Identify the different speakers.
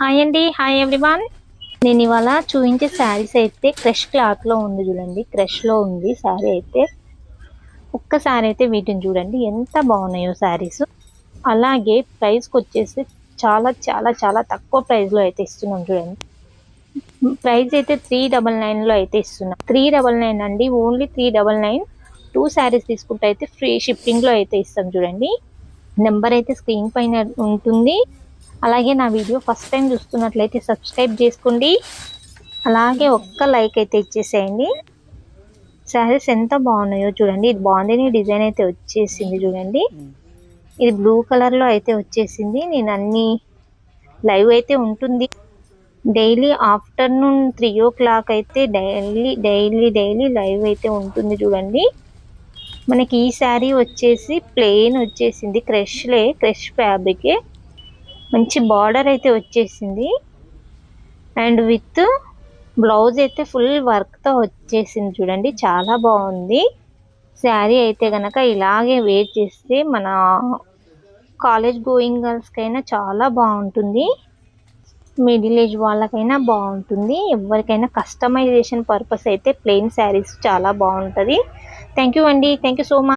Speaker 1: Hi అండి, hi everyone. నేను ఇవాళ చూపించే శారీస్ అయితే క్రష్ క్లాత్ లో ఉంది చూడండి. క్రష్ లో ఉంది శారీ అయితే. ఒక్కసారి అయితే వీటిని చూడండి ఎంత బాగున్నాయో శారీస్. అలాగే ప్రైస్కి వచ్చేసి చాలా చాలా చాలా తక్కువ ప్రైస్ లో అయితే ఇస్తున్నాం చూడండి. ప్రైస్ అయితే 399 లో అయితే ఇస్తున్నాం. 399 అండి, ఓన్లీ 399. 2 శారీస్ తీసుకుంటే అయితే ఫ్రీ షిప్పింగ్ లో అయితే ఇస్తాం చూడండి. నెంబర్ అయితే స్క్రీన్ పైన ఉంటుంది. అలాగే నా వీడియో ఫస్ట్ టైం చూస్తున్నట్లయితే సబ్స్క్రైబ్ చేసుకోండి. అలాగే ఒక్క లైక్ అయితే ఇచ్చేసేయండి. శారీస్ ఎంత బాగున్నాయో చూడండి. ఇది బాగుంది డిజైన్ అయితే వచ్చేసింది చూడండి. ఇది బ్లూ కలర్ లో అయితే వచ్చేసింది. నేను అన్ని లైవ్ అయితే ఉంటుంది. డైలీ ఆఫ్టర్నూన్ 3 o'clock అయితే డైలీ లైవ్ అయితే ఉంటుంది చూడండి. మనకి ఈ శారీ వచ్చేసి ప్లెయిన్ వచ్చేసింది. క్రష్ ఫ్యాబ్రికే. మంచి బార్డర్ అయితే వచ్చేసింది. అండ్ విత్ బ్లౌజ్ అయితే ఫుల్ వర్క్ తో వచ్చేసింది చూడండి. చాలా బాగుంది శారీ అయితే గనక. ఇలాగే వేర్ చేస్తే మన కాలేజ్ గోయింగ్ గర్ల్స్ కైనా చాలా బాగుంటుంది. మిడిల్ ఏజ్ వాళ్ళకైనా బాగుంటుంది. ఎవరికైనా కస్టమైజేషన్ పర్పస్ అయితే ప్లెయిన్ శారీస్ చాలా బాగుంటుంది. థ్యాంక్ యూ అండి, థ్యాంక్ యూ సో మచ్.